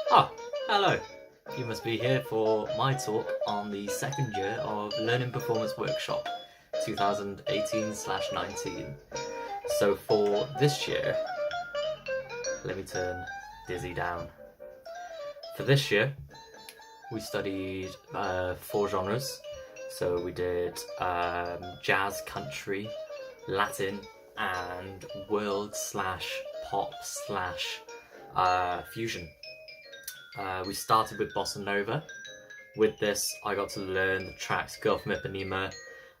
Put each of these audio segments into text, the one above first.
Ah, hello. You must be here for my talk on the second year of Learning Performance Workshop 2018/19. So for this year, let me turn Dizzy down. For this year, we studied 4 genres. So we did jazz, country, Latin, and world/pop/fusion. We started with Bossa Nova. With this, I got to learn the tracks Gulf from Ipanema,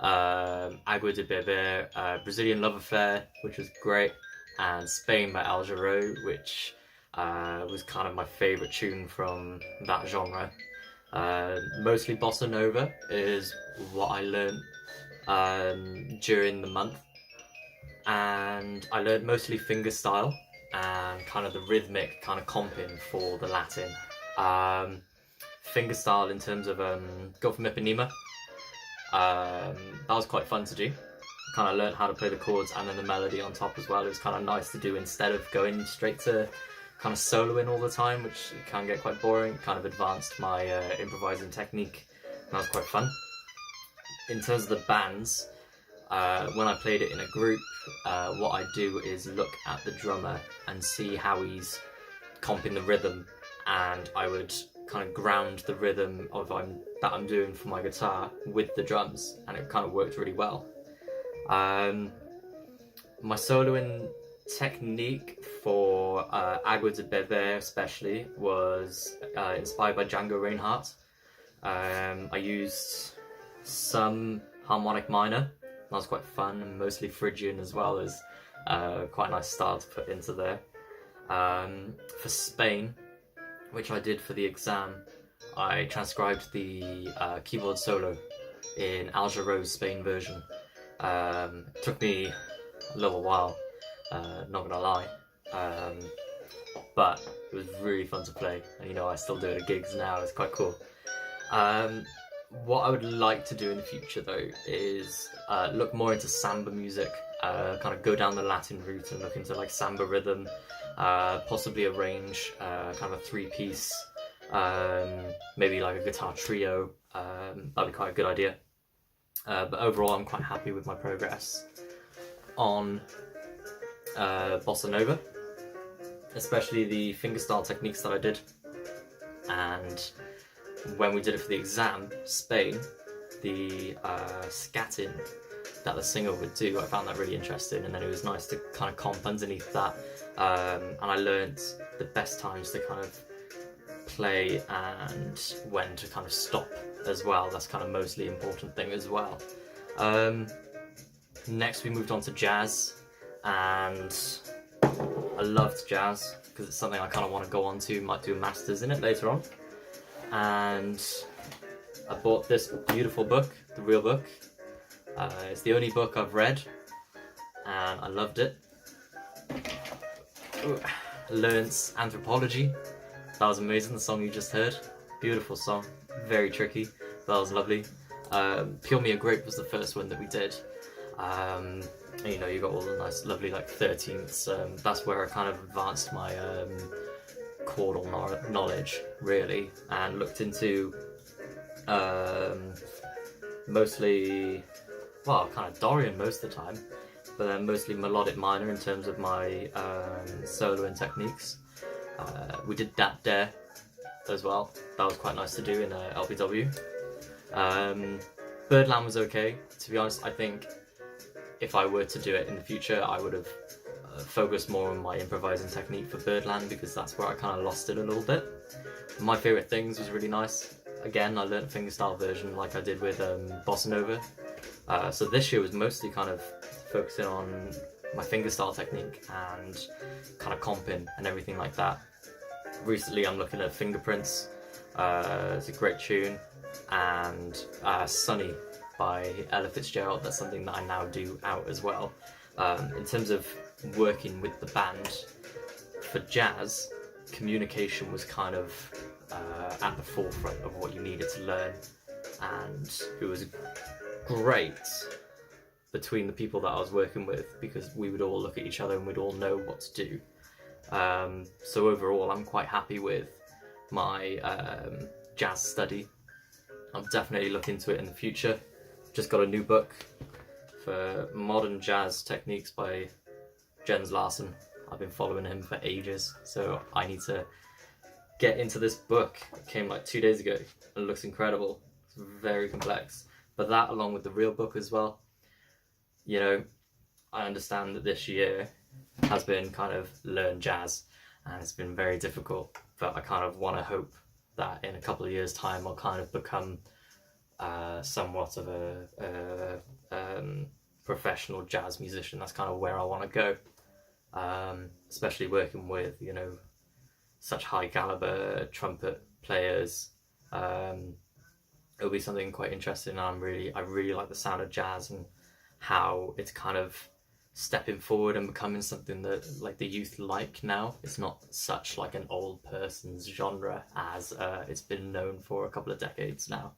Agua de Beber, Brazilian Love Affair, which was great, and Spain by Al Jarreau, which was kind of my favourite tune from that genre. Mostly Bossa Nova is what I learned during the month, and I learned mostly fingerstyle and kind of the rhythmic kind of comping for the Latin. Fingerstyle in terms of Go from Ipanema, that was quite fun to do. Kind of learned how to play the chords and then the melody on top as well. It was kind of nice to do instead of going straight to kind of soloing all the time, which can get quite boring. Kind of advanced my improvising technique, and that was quite fun. In terms of the bands, when I played it in a group, what I do is look at the drummer and see how he's comping the rhythm, and I would kind of ground the rhythm that I'm doing for my guitar with the drums, and it kind of worked really well. My soloing technique for Agua de Beber especially was inspired by Django Reinhardt. I used some harmonic minor. That was quite fun, and mostly Phrygian as well, as quite a nice style to put into there. For Spain, which I did for the exam, I transcribed the keyboard solo in Al Jarreau's Spain version. It took me a little while, not gonna lie, but it was really fun to play, and I still do it at gigs now. It's quite cool. What I would like to do in the future though is look more into samba music, kind of go down the Latin route and look into like samba rhythm, possibly arrange kind of a 3-piece, maybe like a guitar trio. That'd be quite a good idea. But overall, I'm quite happy with my progress on Bossa Nova, especially the fingerstyle techniques that I did. And when we did it for the exam, Spain, the scatting that the singer would do, I found that really interesting, and then it was nice to kind of comp underneath that, and I learned the best times to kind of play and when to kind of stop as well. That's kind of mostly important thing as well. Next we moved on to jazz, and I loved jazz because it's something I kind of want to go on to, might do a master's in it later on. And I bought this beautiful book, The Real Book. It's the only book I've read, and I loved it. Learned anthropology. That was amazing, the song you just heard. Beautiful song, very tricky. That was lovely. Pure Me a Grape was the first one that we did. And, you got all the nice, lovely, like 13ths. That's where I kind of advanced my chordal knowledge, really, and looked into mostly, well, kind of Dorian most of the time, but then mostly melodic minor in terms of my soloing techniques. We did Dat Dare as well. That was quite nice to do in LPW. Birdland was okay. To be honest, I think if I were to do it in the future, I would have focused more on my improvising technique for Birdland, because that's where I kind of lost it a little bit. My Favourite Things was really nice. Again, I learned a fingerstyle version like I did with Bossa Nova. So this year was mostly kind of focusing on my fingerstyle technique and kind of comping and everything like that. Recently I'm looking at Fingerprints. It's a great tune, and Sunny by Ella Fitzgerald. That's something that I now do out as well. In terms of working with the band for jazz, communication was kind of at the forefront of what you needed to learn, and it was great between the people that I was working with, because we would all look at each other and we'd all know what to do. So overall, I'm quite happy with my jazz study. I'll definitely look into it in the future. Just got a new book for modern jazz techniques by Jens Larsen. I've been following him for ages, so I need to get into this book. It came like 2 days ago and it looks incredible. It's very complex. But that, along with the real book as well, you know, I understand that this year has been kind of learn jazz and it's been very difficult, but I kind of want to hope that in a couple of years' time I'll kind of become somewhat of a professional jazz musician. That's kind of where I want to go, especially working with, you know, such high caliber trumpet players. It'll be something quite interesting. I really like the sound of jazz and how it's kind of stepping forward and becoming something that like the youth like now. It's not such like an old person's genre as it's been known for a couple of decades now.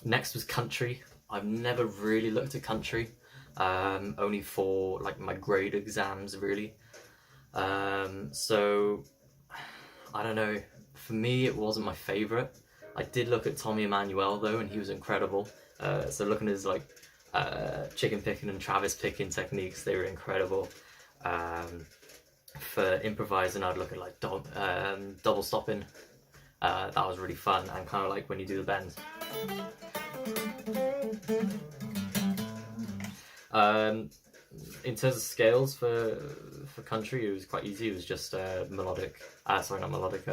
Next was country. I've never really looked at country, only for like my grade exams really. So I don't know, for me it wasn't my favourite. I did look at Tommy Emmanuel though, and he was incredible. So looking at his like chicken picking and Travis picking techniques, they were incredible. For improvising, I'd look at like double stopping. That was really fun, and kind of like when you do the bends. In terms of scales for country, it was quite easy. It was just melodic, sorry, not melodic,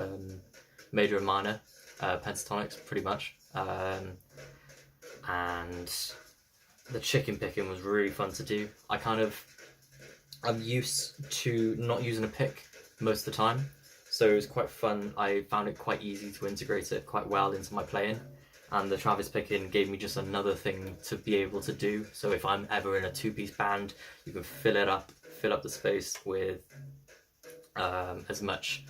major and minor pentatonics, pretty much. And the chicken picking was really fun to do. I'm used to not using a pick most of the time, so it was quite fun. I found it quite easy to integrate it quite well into my playing, and the Travis picking gave me just another thing to be able to do. So if I'm ever in a two-piece band, you can fill up the space with as much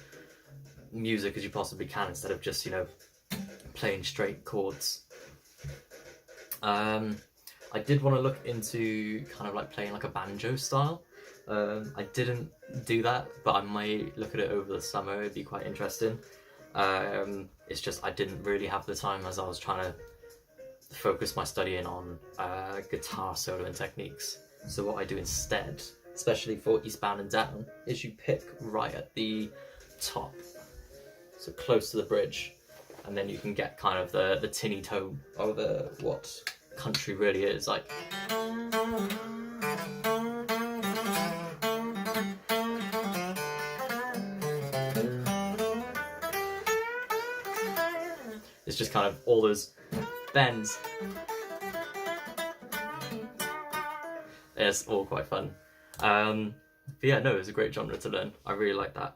music as you possibly can, instead of just, you know, playing straight chords. I did want to look into kind of like playing like a banjo style. I didn't do that, but I might look at it over the summer. It'd be quite interesting. It's just I didn't really have the time, as I was trying to focus my studying on guitar soloing techniques. So what I do instead, especially for eastbound and down, is you pick right at the top, so close to the bridge, and then you can get kind of the tinny tone of what country really is like. It's just kind of all those bends. It's all quite fun. But yeah, no, it's a great genre to learn. I really like that.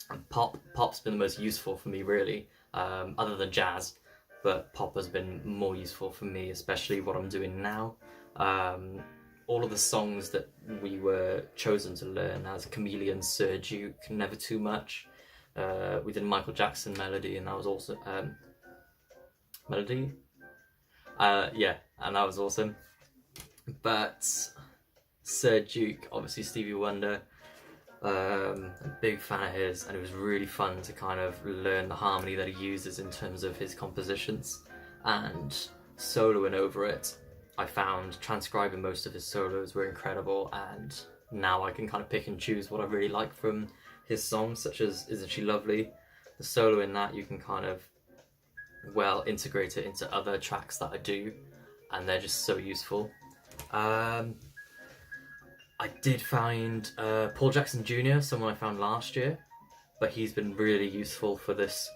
And pop's been the most useful for me really, other than jazz, but pop has been more useful for me, especially what I'm doing now. All of the songs that we were chosen to learn as Chameleon, Sir Duke, Never Too Much. We did Michael Jackson Melody, and that was also Melody? Yeah, and that was awesome. But Sir Duke, obviously Stevie Wonder, a big fan of his, and it was really fun to kind of learn the harmony that he uses in terms of his compositions. And soloing over it, I found transcribing most of his solos were incredible, and now I can kind of pick and choose what I really like from his songs, such as Isn't She Lovely? The solo in that, you can kind of integrate it into other tracks that I do, and they're just so useful. I did find Paul Jackson Jr., someone I found last year, but he's been really useful for this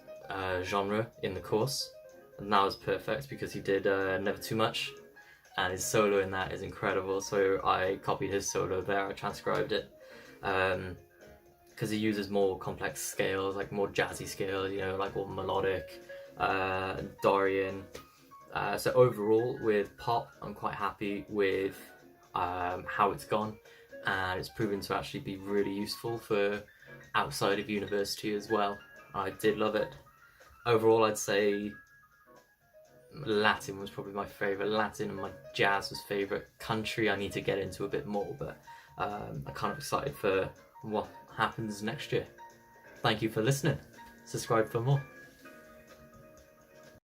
genre in the course, and that was perfect because he did Never Too Much, and his solo in that is incredible, so I copied his solo there, I transcribed it, because he uses more complex scales, like more jazzy scales, you know, like all melodic, Dorian. So overall, with pop, I'm quite happy with how it's gone, and it's proven to actually be really useful for outside of university as well. I did love it. Overall, I'd say Latin was probably my favourite. Latin and my jazz was favourite. Country I need to get into a bit more, but I'm kind of excited for what happens next year. Thank you for listening. subscribe for more.